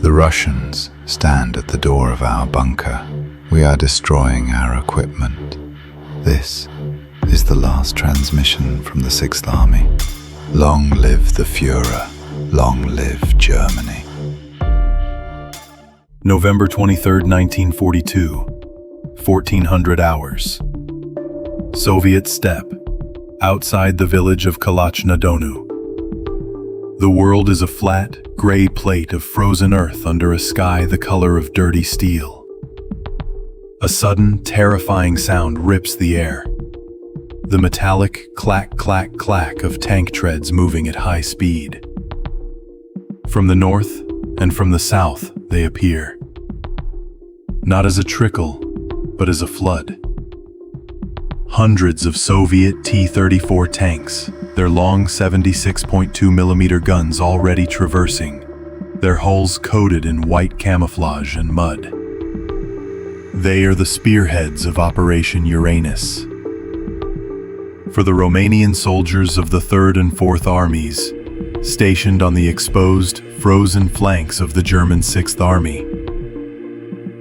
The Russians stand at the door of our bunker. We are destroying our equipment. This is the last transmission from the 6th Army. Long live the Führer. Long live Germany. November 23, 1942, 1400 hours. Soviet steppe, outside the village of Kalachna-Donu. The world is a flat, gray plate of frozen earth under a sky the color of dirty steel. A sudden, terrifying sound rips the air. The metallic clack, clack, clack of tank treads moving at high speed. From the north and from the south they appear. Not as a trickle, but as a flood. Hundreds of Soviet T-34 tanks, their long 76.2mm guns already traversing, their hulls coated in white camouflage and mud. They are the spearheads of Operation Uranus. For the Romanian soldiers of the 3rd and 4th Armies, stationed on the exposed, frozen flanks of the German 6th Army,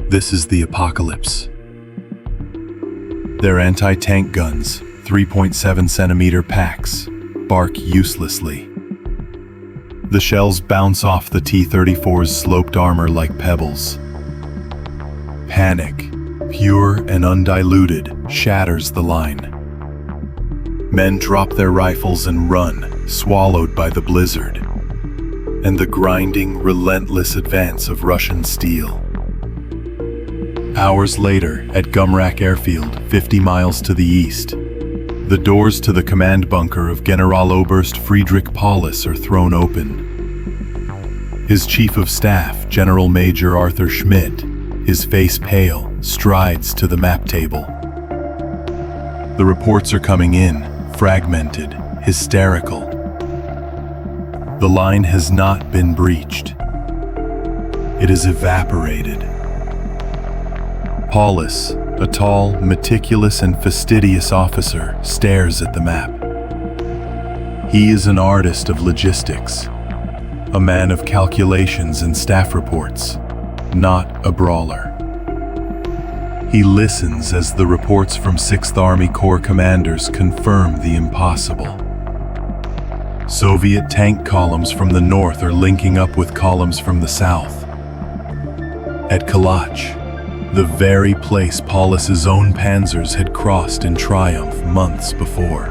this is the apocalypse. Their anti-tank guns, 3.7-centimeter packs, bark uselessly. The shells bounce off the T-34's sloped armor like pebbles. Panic, pure and undiluted, shatters the line. Men drop their rifles and run, swallowed by the blizzard, and the grinding, relentless advance of Russian steel. Hours later, at Gumrak Airfield, 50 miles to the east, the doors to the command bunker of Generaloberst Friedrich Paulus are thrown open. His chief of staff, General Major Arthur Schmidt, his face pale, strides to the map table. The reports are coming in, fragmented, hysterical. The line has not been breached. It is evaporated. Paulus, a tall, meticulous and fastidious officer, stares at the map. He is an artist of logistics, a man of calculations and staff reports, not a brawler. He listens as the reports from 6th Army Corps commanders confirm the impossible. Soviet tank columns from the north are linking up with columns from the south. At Kalach, the very place Paulus's own panzers had crossed in triumph months before.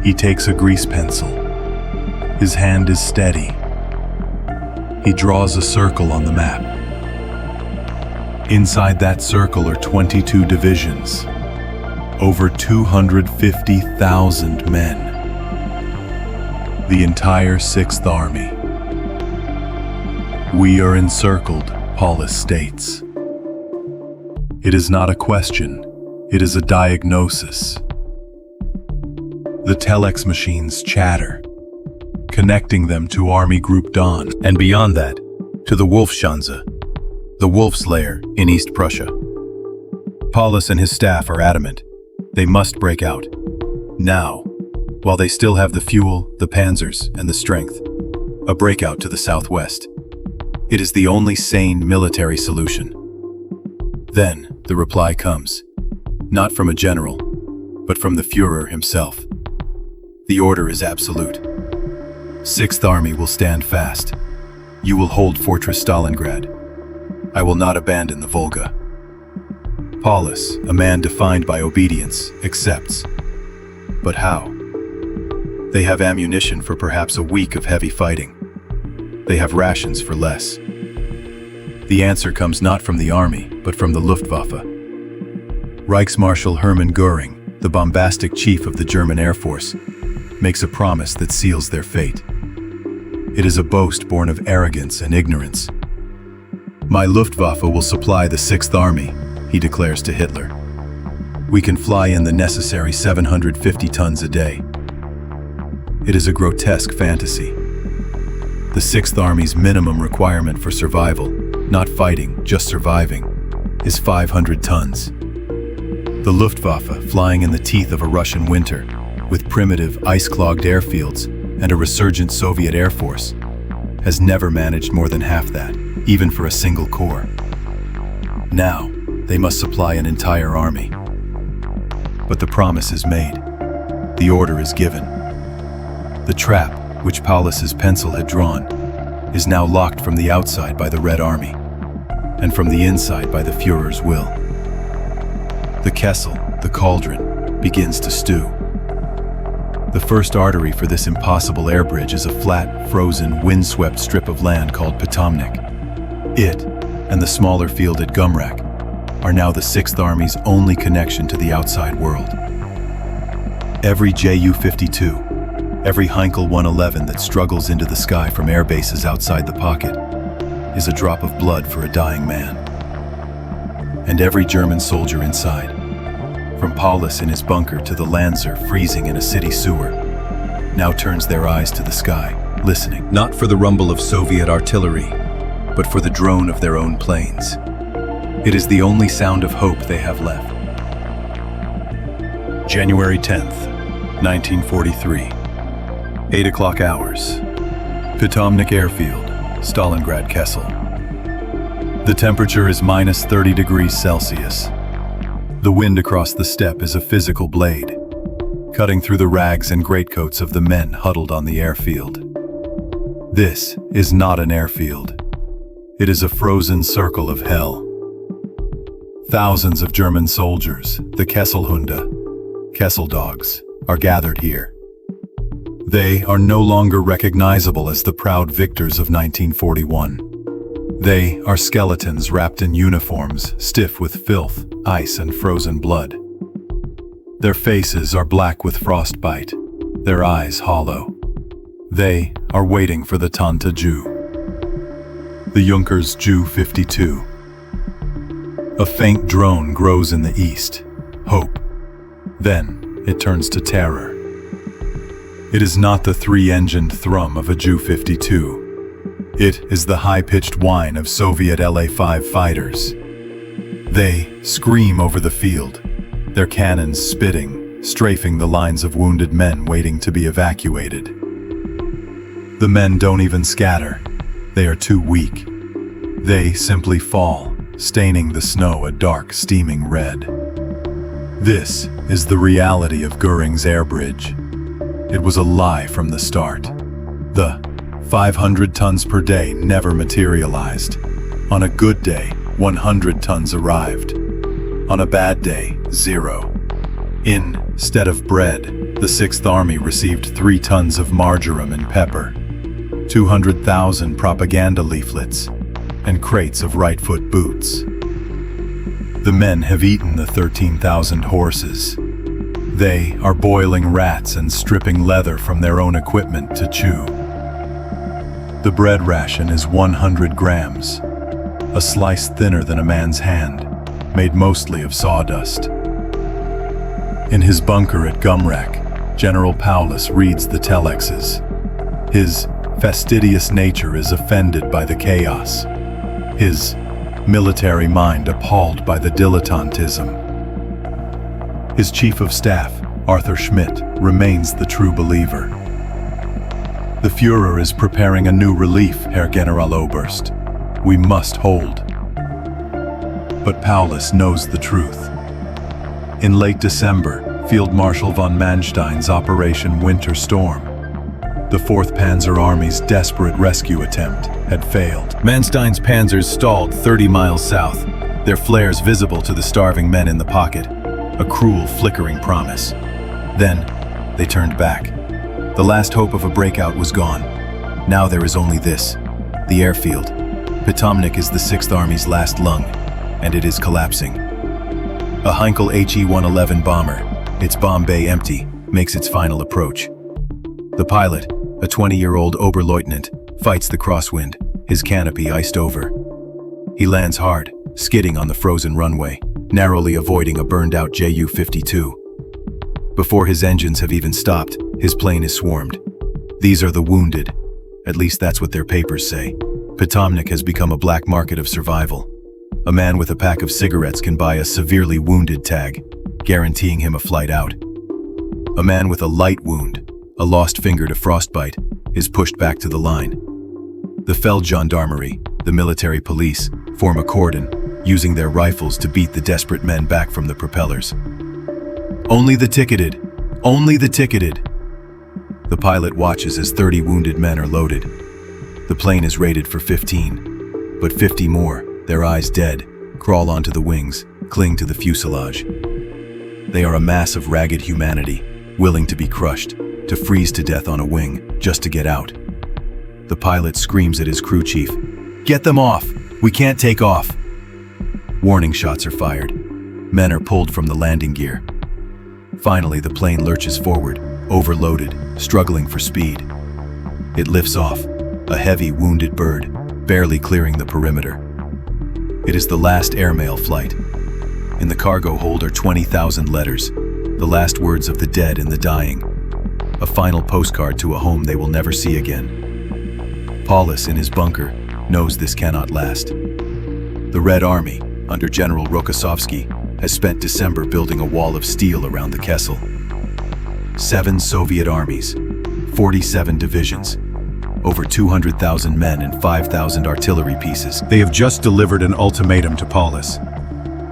He takes a grease pencil. His hand is steady. He draws a circle on the map. Inside that circle are 22 divisions, over 250,000 men. The entire 6th Army. We are encircled, Paulus states. It is not a question, it is a diagnosis. The telex machines chatter, connecting them to Army Group Don, and beyond that, to the Wolfschanze, the Wolf's Lair in East Prussia. Paulus and his staff are adamant. They must break out. Now, while they still have the fuel, the panzers, and the strength. A breakout to the southwest. It is the only sane military solution. Then, the reply comes. Not from a general, but from the Führer himself. The order is absolute. 6th Army will stand fast. You will hold Fortress Stalingrad. I will not abandon the Volga. Paulus, a man defined by obedience, accepts. But how? They have ammunition for perhaps a week of heavy fighting. They have rations for less. The answer comes not from the army, but from the Luftwaffe. Reichsmarschall Hermann Göring, the bombastic chief of the German Air Force, makes a promise that seals their fate. It is a boast born of arrogance and ignorance. My Luftwaffe will supply the 6th Army, he declares to Hitler. We can fly in the necessary 750 tons a day. It is a grotesque fantasy. The 6th Army's minimum requirement for survival, not fighting, just surviving, is 500 tons. The Luftwaffe, flying in the teeth of a Russian winter, with primitive, ice-clogged airfields and a resurgent Soviet Air Force, has never managed more than half that, even for a single corps. Now, they must supply an entire army. But the promise is made. The order is given. The trap, which Paulus's pencil had drawn, is now locked from the outside by the Red Army, and from the inside by the Führer's will. The Kessel, the Cauldron, begins to stew. The first artery for this impossible air bridge is a flat, frozen, windswept strip of land called Pitomnik. It, and the smaller field at Gumrak, are now the 6th Army's only connection to the outside world. Every Ju-52, every Heinkel 111 that struggles into the sky from air bases outside the pocket, is a drop of blood for a dying man. And every German soldier inside, from Paulus in his bunker to the Lanzer freezing in a city sewer, now turns their eyes to the sky, listening, not for the rumble of Soviet artillery, but for the drone of their own planes. It is the only sound of hope they have left. January 10th, 1943. 8 o'clock hours. Pitomnik Airfield, Stalingrad Kessel. The temperature is minus 30 degrees Celsius. The wind across the steppe is a physical blade, cutting through the rags and greatcoats of the men huddled on the airfield. This is not an airfield. It is a frozen circle of hell. Thousands of German soldiers, the Kesselhunde, Kessel dogs, are gathered here. They are no longer recognizable as the proud victors of 1941. They are skeletons wrapped in uniforms, stiff with filth, ice, and frozen blood. Their faces are black with frostbite, their eyes hollow. They are waiting for the Tante Jew. The Junkers Ju-52. A faint drone grows in the east, hope. Then it turns to terror. It is not the 3-engined thrum of a Ju-52. It is the high-pitched whine of Soviet La-5 fighters. They scream over the field, their cannons spitting, strafing the lines of wounded men waiting to be evacuated. The men don't even scatter. They are too weak. They simply fall, staining the snow a dark, steaming red. This is the reality of Göring's air bridge. It was a lie from the start. The 500 tons per day never materialized. On a good day, 100 tons arrived. On a bad day, 0. Instead of bread, the 6th Army received 3 tons of marjoram and pepper, 200,000 propaganda leaflets, and crates of right-foot boots. The men have eaten the 13,000 horses. They are boiling rats and stripping leather from their own equipment to chew. The bread ration is 100 grams, a slice thinner than a man's hand, made mostly of sawdust. In his bunker at Gumrak, General Paulus reads the telexes. His fastidious nature is offended by the chaos. His military mind appalled by the dilettantism. His chief of staff, Arthur Schmidt, remains the true believer. The Führer is preparing a new relief, Herr Generaloberst. We must hold. But Paulus knows the truth. In late December, Field Marshal von Manstein's Operation Winter Storm, the 4th Panzer Army's desperate rescue attempt, had failed. Manstein's panzers stalled 30 miles south, their flares visible to the starving men in the pocket, a cruel, flickering promise. Then, they turned back. The last hope of a breakout was gone. Now there is only this, the airfield. Pitomnik is the 6th Army's last lung, and it is collapsing. A Heinkel HE-111 bomber, its bomb bay empty, makes its final approach. The pilot, a 20-year-old Oberleutnant, fights the crosswind, his canopy iced over. He lands hard, skidding on the frozen runway, narrowly avoiding a burned-out Ju-52. Before his engines have even stopped, his plane is swarmed. These are the wounded. At least that's what their papers say. Pitomnik has become a black market of survival. A man with a pack of cigarettes can buy a severely wounded tag, guaranteeing him a flight out. A man with a light wound, a lost finger to frostbite, is pushed back to the line. The Feldgendarmerie, the military police, form a cordon, using their rifles to beat the desperate men back from the propellers. Only the ticketed! Only the ticketed! The pilot watches as 30 wounded men are loaded. The plane is rated for 15, but 50 more, their eyes dead, crawl onto the wings, cling to the fuselage. They are a mass of ragged humanity, willing to be crushed, to freeze to death on a wing, just to get out. The pilot screams at his crew chief, "Get them off! We can't take off!" Warning shots are fired. Men are pulled from the landing gear. Finally, the plane lurches forward, overloaded, struggling for speed. It lifts off, a heavy, wounded bird, barely clearing the perimeter. It is the last airmail flight. In the cargo hold are 20,000 letters, the last words of the dead and the dying. A final postcard to a home they will never see again. Paulus, in his bunker, knows this cannot last. The Red Army, under General Rokossovsky, has spent December building a wall of steel around the Kessel. 7 Soviet armies, 47 divisions, over 200,000 men and 5,000 artillery pieces. They have just delivered an ultimatum to Paulus.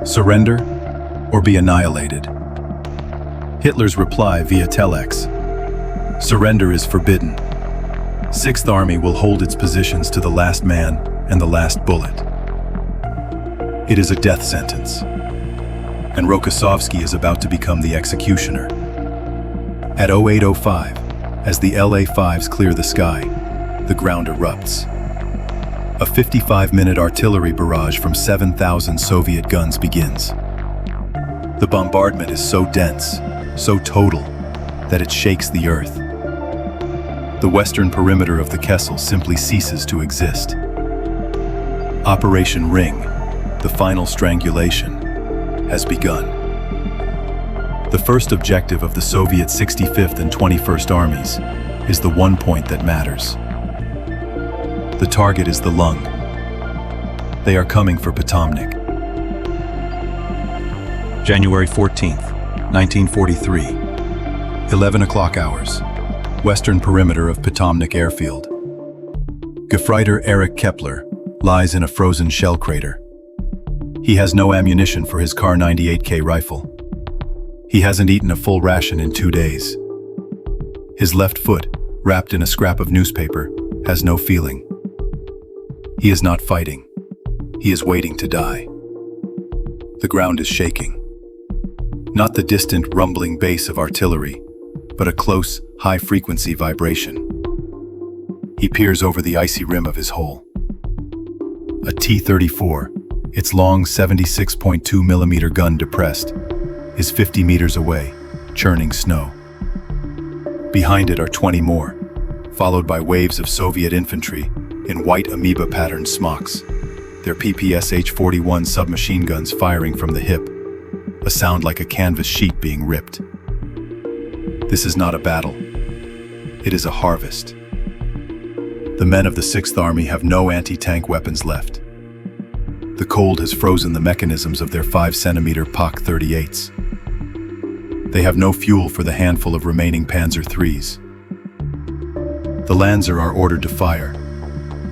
Surrender or be annihilated. Hitler's reply via telex: surrender is forbidden. 6th Army will hold its positions to the last man and the last bullet. It is a death sentence, and Rokossovsky is about to become the executioner. At 08:05, as the LA-5s clear the sky, the ground erupts. A 55-minute artillery barrage from 7,000 Soviet guns begins. The bombardment is so dense, so total, that it shakes the earth. The western perimeter of the Kessel simply ceases to exist. Operation Ring, the final strangulation, has begun. The first objective of the Soviet 65th and 21st Armies is the one point that matters. The target is the lung. They are coming for Pitomnik. January 14th, 1943, 11 o'clock hours. Western perimeter of Pitomnik Airfield. Gefreiter Erich Kepler lies in a frozen shell crater. He has no ammunition for his Kar 98K rifle. He hasn't eaten a full ration in 2 days. His left foot, wrapped in a scrap of newspaper, has no feeling. He is not fighting. He is waiting to die. The ground is shaking. Not the distant rumbling bass of artillery, but a close, high-frequency vibration. He peers over the icy rim of his hole. A T-34, its long 76.2 millimeter gun depressed, is 50 meters away, churning snow. Behind it are 20 more, followed by waves of Soviet infantry in white amoeba-patterned smocks, their PPS H-41 submachine guns firing from the hip, a sound like a canvas sheet being ripped. This is not a battle. It is a harvest. The men of the 6th Army have no anti-tank weapons left. The cold has frozen the mechanisms of their 5-centimeter PaK-38s. They have no fuel for the handful of remaining Panzer IIIs. The Lanzer are ordered to fire,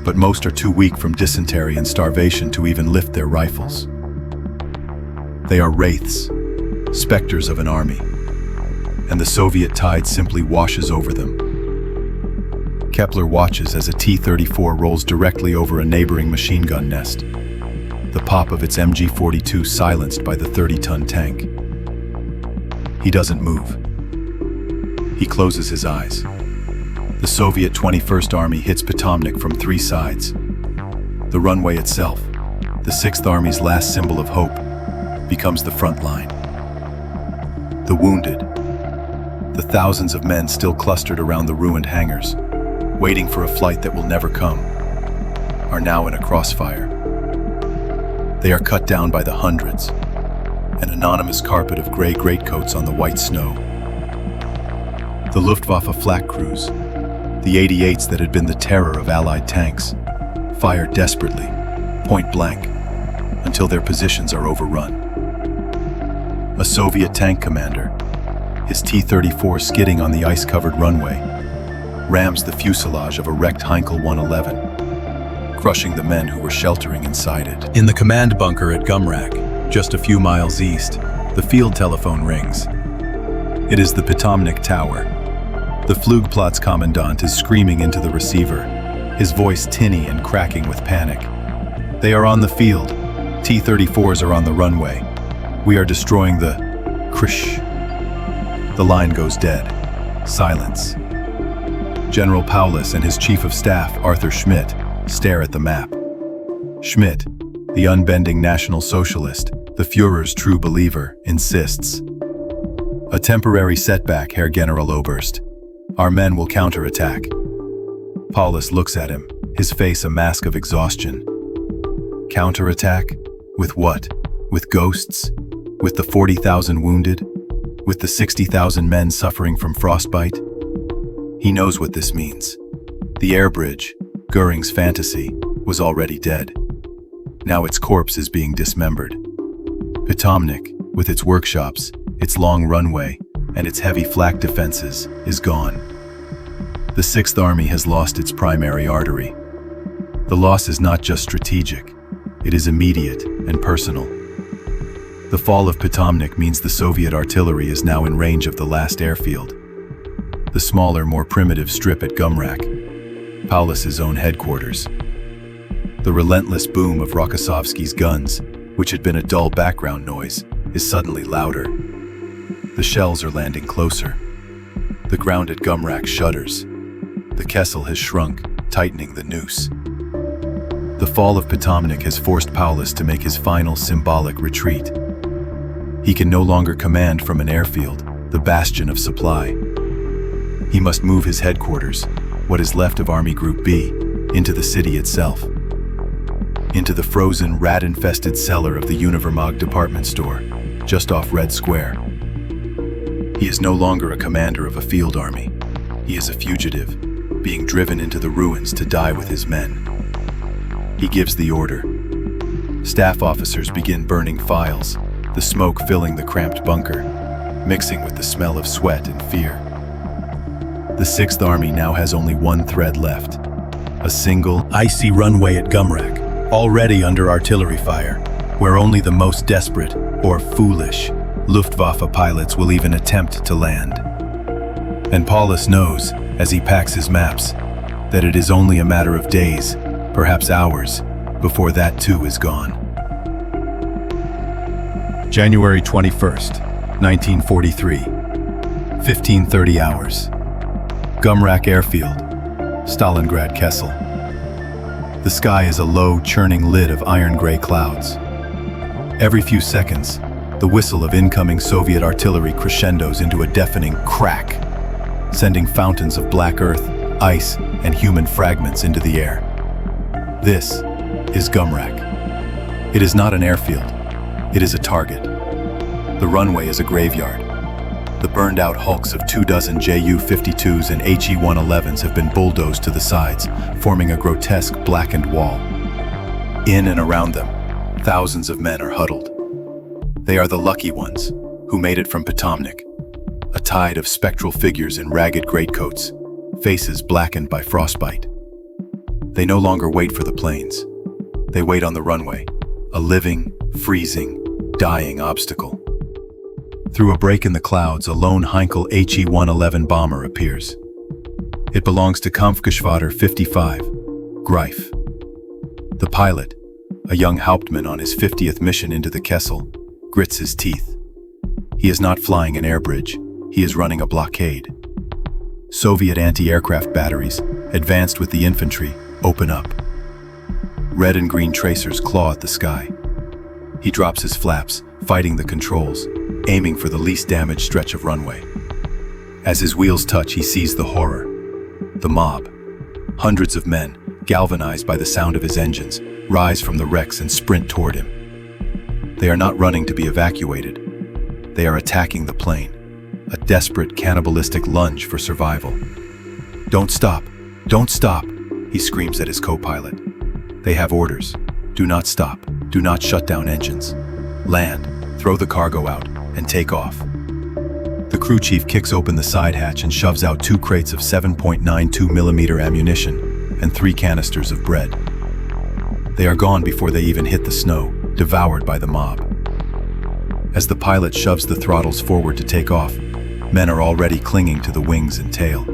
but most are too weak from dysentery and starvation to even lift their rifles. They are wraiths, specters of an army, and the Soviet tide simply washes over them. Kepler watches as a T-34 rolls directly over a neighboring machine gun nest, the pop of its MG-42 silenced by the 30-ton tank. He doesn't move. He closes his eyes. The Soviet 21st Army hits Pitomnik from 3 sides. The runway itself, the 6th Army's last symbol of hope, becomes the front line. The wounded, the thousands of men still clustered around the ruined hangars, waiting for a flight that will never come, are now in a crossfire. They are cut down by the hundreds, an anonymous carpet of gray greatcoats on the white snow. The Luftwaffe flak crews, the 88s that had been the terror of Allied tanks, fire desperately, point blank, until their positions are overrun. A Soviet tank commander, his T-34 skidding on the ice-covered runway, rams the fuselage of a wrecked Heinkel 111, crushing the men who were sheltering inside it. In the command bunker at Gumrak, just a few miles east, the field telephone rings. It is the Pitomnik tower. The Flugplatz commandant is screaming into the receiver, his voice tinny and cracking with panic. They are on the field. T-34s are on the runway. We are destroying the Krish. The line goes dead. Silence. General Paulus and his chief of staff, Arthur Schmidt, stare at the map. Schmidt, the unbending National Socialist, the Führer's true believer, insists. A temporary setback, Herr Generaloberst. Our men will counterattack. Paulus looks at him, his face a mask of exhaustion. Counterattack? With what? With ghosts? With the 40,000 wounded? With the 60,000 men suffering from frostbite? He knows what this means. The air bridge, Göring's fantasy, was already dead. Now its corpse is being dismembered. Pitomnik, with its workshops, its long runway, and its heavy flak defenses, is gone. The Sixth Army has lost its primary artery. The loss is not just strategic, it is immediate and personal. The fall of Pitomnik means the Soviet artillery is now in range of the last airfield. The smaller, more primitive strip at Gumrak, Paulus's own headquarters. The relentless boom of Rokossovsky's guns, which had been a dull background noise, is suddenly louder. The shells are landing closer. The ground at Gumrak shudders. The Kessel has shrunk, tightening the noose. The fall of Pitomnik has forced Paulus to make his final symbolic retreat. He can no longer command from an airfield, the bastion of supply. He must move his headquarters, what is left of Army Group B, into the city itself. Into the frozen, rat-infested cellar of the Univermag department store, just off Red Square. He is no longer a commander of a field army. He is a fugitive, being driven into the ruins to die with his men. He gives the order. Staff officers begin burning files, the smoke filling the cramped bunker, mixing with the smell of sweat and fear. The Sixth Army now has only one thread left. A single, icy runway at Gumrak, already under artillery fire, where only the most desperate, or foolish, Luftwaffe pilots will even attempt to land. And Paulus knows, as he packs his maps, that it is only a matter of days, perhaps hours, before that too is gone. January 21st, 1943, 15:30 hours. Gumrak Airfield, Stalingrad Kessel. The sky is a low, churning lid of iron-gray clouds. Every few seconds, the whistle of incoming Soviet artillery crescendos into a deafening crack, sending fountains of black earth, ice, and human fragments into the air. This is Gumrak. It is not an airfield. It is a target. The runway is a graveyard. The burned-out hulks of 24 Ju-52s and He-111s have been bulldozed to the sides, forming a grotesque blackened wall. In and around them, thousands of men are huddled. They are the lucky ones, who made it from Pitomnik. A tide of spectral figures in ragged greatcoats, faces blackened by frostbite. They no longer wait for the planes. They wait on the runway, a living, freezing, dying obstacle. Through a break in the clouds, a lone Heinkel He-111 bomber appears. It belongs to Kampfgeschwader 55, Greif. The pilot, a young Hauptmann on his 50th mission into the Kessel, grits his teeth. He is not flying an air bridge, he is running a blockade. Soviet anti-aircraft batteries, advanced with the infantry, open up. Red and green tracers claw at the sky. He drops his flaps, fighting the controls, aiming for the least damaged stretch of runway. As his wheels touch, he sees the horror. The mob. Hundreds of men, galvanized by the sound of his engines, rise from the wrecks and sprint toward him. They are not running to be evacuated. They are attacking the plane, a desperate cannibalistic lunge for survival. "Don't stop! Don't stop!" he screams at his co-pilot. They have orders. Do not stop. Do not shut down engines. Land, throw the cargo out, and take off. The crew chief kicks open the side hatch and shoves out 2 crates of 7.92mm ammunition and 3 canisters of bread. They are gone before they even hit the snow, devoured by the mob. As the pilot shoves the throttles forward to take off, men are already clinging to the wings and tail.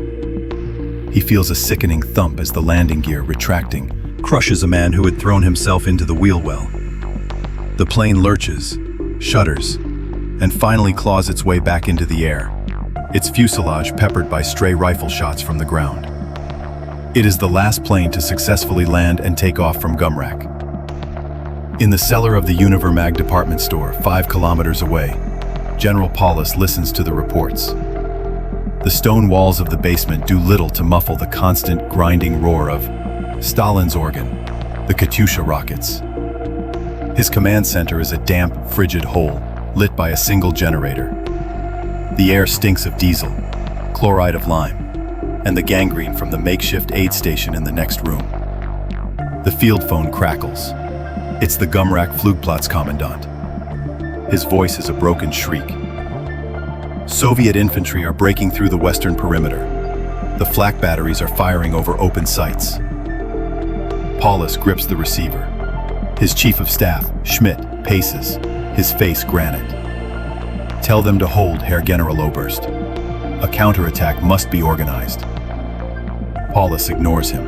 He feels a sickening thump as the landing gear, retracting, crushes a man who had thrown himself into the wheel well. The plane lurches, shudders, and finally claws its way back into the air, its fuselage peppered by stray rifle shots from the ground. It is the last plane to successfully land and take off from Gumrak. In the cellar of the Univermag department store, 5 kilometers away, General Paulus listens to the reports. The stone walls of the basement do little to muffle the constant grinding roar of Stalin's organ, the Katyusha rockets. His command center is a damp, frigid hole, lit by a single generator. The air stinks of diesel, chloride of lime, and the gangrene from the makeshift aid station in the next room. The field phone crackles. It's the Gumrak Flugplatzkommandant. His voice is a broken shriek. Soviet infantry are breaking through the western perimeter. The flak batteries are firing over open sights. Paulus grips the receiver. His chief of staff, Schmidt, paces, his face granite. Tell them to hold, Herr General Oberst. A counterattack must be organized. Paulus ignores him.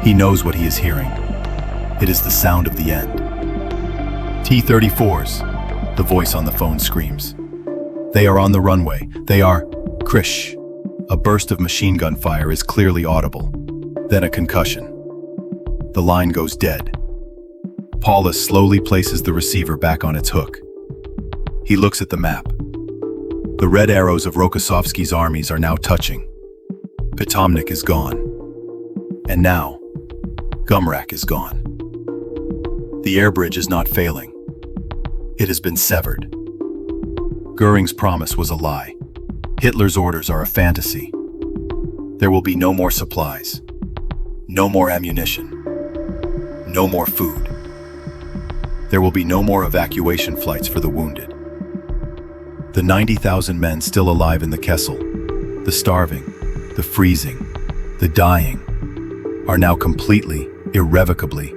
He knows what he is hearing. It is the sound of the end. T-34s, the voice on the phone screams. They are on the runway. They are... Krish. A burst of machine gun fire is clearly audible. Then a concussion. The line goes dead. Paulus slowly places the receiver back on its hook. He looks at the map. The red arrows of Rokossovsky's armies are now touching. Pitomnik is gone. And now, Gumrak is gone. The air bridge is not failing. It has been severed. Goering's promise was a lie. Hitler's orders are a fantasy. There will be no more supplies, no more ammunition, no more food. There will be no more evacuation flights for the wounded. The 90,000 men still alive in the Kessel, the starving, the freezing, the dying, are now completely, irrevocably,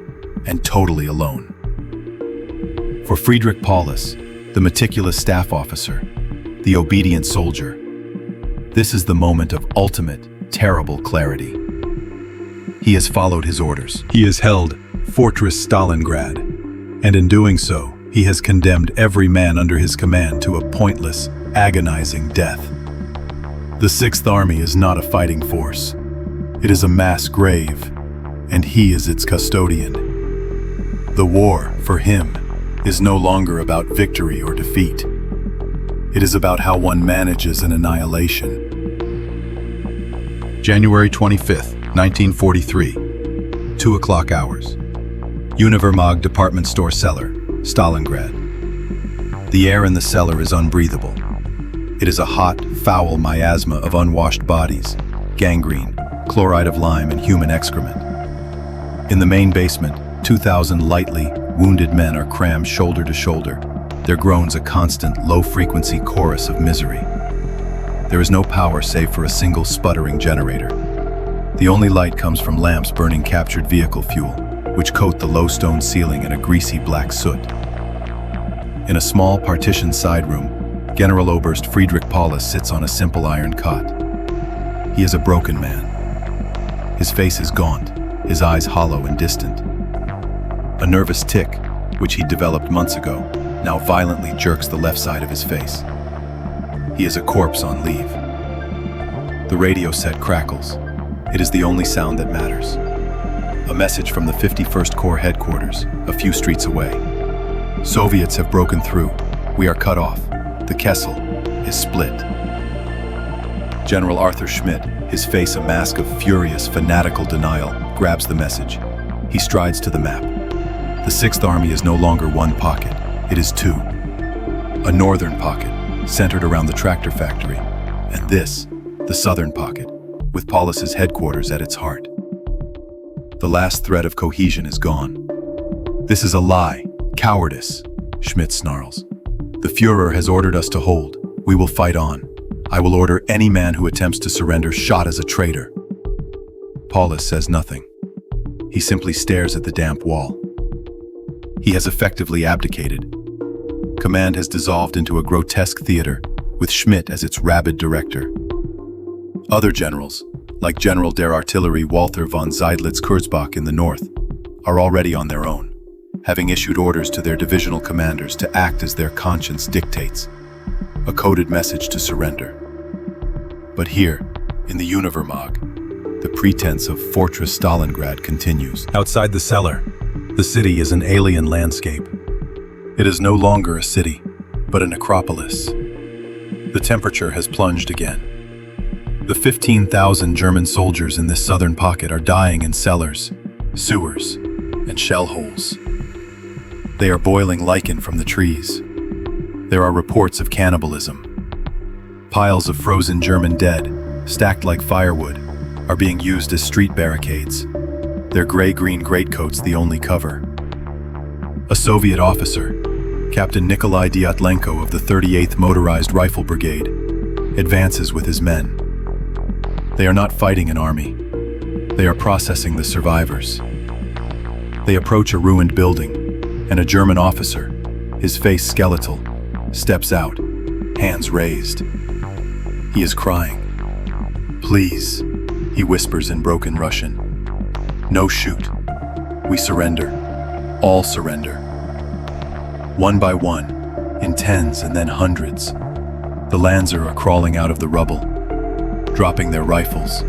and totally alone. For Friedrich Paulus, the meticulous staff officer, the obedient soldier, this is the moment of ultimate, terrible clarity. He has followed his orders. He has held Fortress Stalingrad, and in doing so, he has condemned every man under his command to a pointless, agonizing death. The Sixth Army is not a fighting force. It is a mass grave, and he is its custodian. The war, for him, is no longer about victory or defeat. It is about how one manages an annihilation. January 25th, 1943, 2 o'clock hours. Univermag department store cellar, Stalingrad. The air in the cellar is unbreathable. It is a hot, foul miasma of unwashed bodies, gangrene, chloride of lime, and human excrement. In the main basement, 2,000 lightly wounded men are crammed shoulder to shoulder, their groans a constant, low-frequency chorus of misery. There is no power save for a single sputtering generator. The only light comes from lamps burning captured vehicle fuel, which coat the low stone ceiling in a greasy black soot. In a small partitioned side room, General Oberst Friedrich Paulus sits on a simple iron cot. He is a broken man. His face is gaunt, his eyes hollow and distant. A nervous tic, which he developed months ago, now violently jerks the left side of his face. He is a corpse on leave. The radio set crackles. It is the only sound that matters. A message from the 51st Corps headquarters, a few streets away. Soviets have broken through. We are cut off. The Kessel is split. General Arthur Schmidt, his face a mask of furious, fanatical denial, grabs the message. He strides to the map. The Sixth Army is no longer one pocket. It is two. A northern pocket, centered around the tractor factory, and this, the southern pocket, with Paulus's headquarters at its heart. The last thread of cohesion is gone. This is a lie, cowardice, Schmidt snarls. The Führer has ordered us to hold. We will fight on. I will order any man who attempts to surrender shot as a traitor. Paulus says nothing. He simply stares at the damp wall. He has effectively abdicated. Command has dissolved into a grotesque theater, with Schmidt as its rabid director. Other generals, like General der Artillerie Walther von Seydlitz-Kurzbach in the north, are already on their own, having issued orders to their divisional commanders to act as their conscience dictates, a coded message to surrender. But here, in the Univermag, the pretense of Fortress Stalingrad continues. Outside the cellar, the city is an alien landscape. It is no longer a city, but a necropolis. The temperature has plunged again. The 15,000 German soldiers in this southern pocket are dying in cellars, sewers, and shell holes. They are boiling lichen from the trees. There are reports of cannibalism. Piles of frozen German dead, stacked like firewood, are being used as street barricades, their gray-green greatcoats the only cover. A Soviet officer, Captain Nikolai Dyatlenko of the 38th Motorized Rifle Brigade, advances with his men. They are not fighting an army. They are processing the survivors. They approach a ruined building, and a German officer, his face skeletal, steps out, hands raised. He is crying. "Please," he whispers in broken Russian. "No shoot. We surrender. All surrender." One by one, in tens and then hundreds, the Lanzer are crawling out of the rubble, dropping their rifles,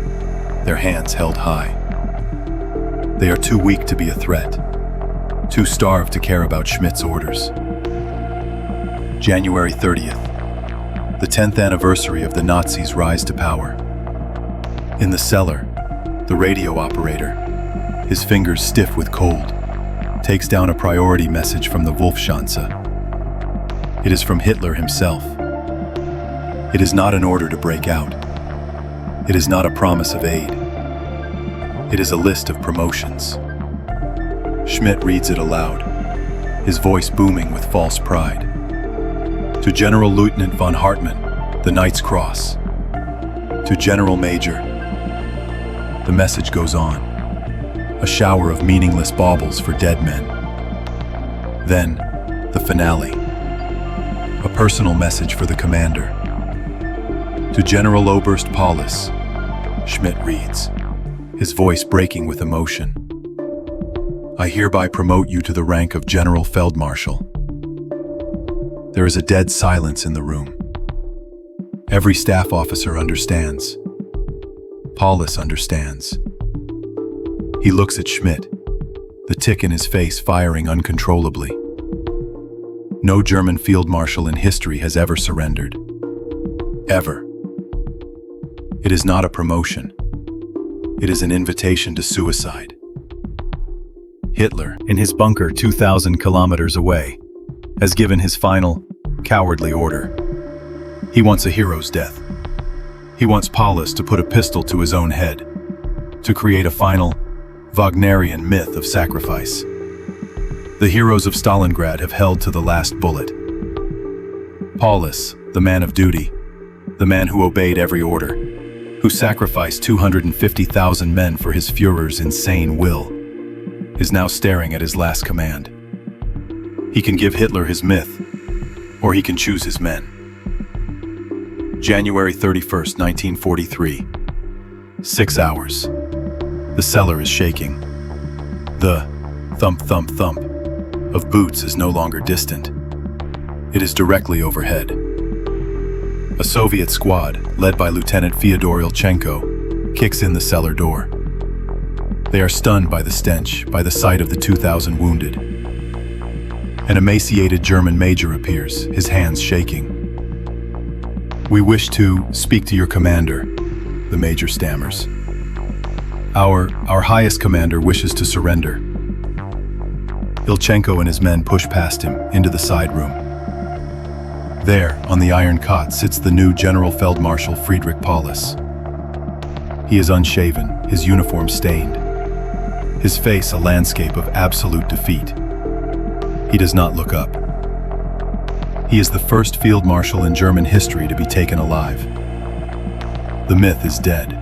their hands held high. They are too weak to be a threat, too starved to care about Schmidt's orders. January 30th, the 10th anniversary of the Nazis' rise to power. In the cellar, the radio operator, his fingers stiff with cold, takes down a priority message from the Wolfschanze. It is from Hitler himself. It is not an order to break out. It is not a promise of aid. It is a list of promotions. Schmidt reads it aloud, his voice booming with false pride. To General Lieutenant von Hartmann, the Knight's Cross. To General Major. The message goes on, a shower of meaningless baubles for dead men. Then, the finale, a personal message for the commander. To General Oberst Paulus, Schmidt reads, his voice breaking with emotion. I hereby promote you to the rank of General Feldmarschall. There is a dead silence in the room. Every staff officer understands. Paulus understands. He looks at Schmidt, the tick in his face firing uncontrollably. No German field marshal in history has ever surrendered. Ever. It is not a promotion. It is an invitation to suicide. Hitler, in his bunker 2,000 kilometers away, has given his final, cowardly order. He wants a hero's death. He wants Paulus to put a pistol to his own head, to create a final, Wagnerian myth of sacrifice. The heroes of Stalingrad have held to the last bullet. Paulus, the man of duty, the man who obeyed every order, who sacrificed 250,000 men for his Führer's insane will, is now staring at his last command. He can give Hitler his myth, or he can choose his men. January 31st, 1943. 6 hours. The cellar is shaking. The thump, thump, thump of boots is no longer distant. It is directly overhead. A Soviet squad, led by Lieutenant Fyodor Ilchenko, kicks in the cellar door. They are stunned by the stench, by the sight of the 2,000 wounded. An emaciated German major appears, his hands shaking. We wish to speak to your commander, the major stammers. Our highest commander wishes to surrender. Ilchenko and his men push past him into the side room. There, on the iron cot, sits the new General Feldmarschall Friedrich Paulus. He is unshaven, his uniform stained, his face a landscape of absolute defeat. He does not look up. He is the first field marshal in German history to be taken alive. The myth is dead.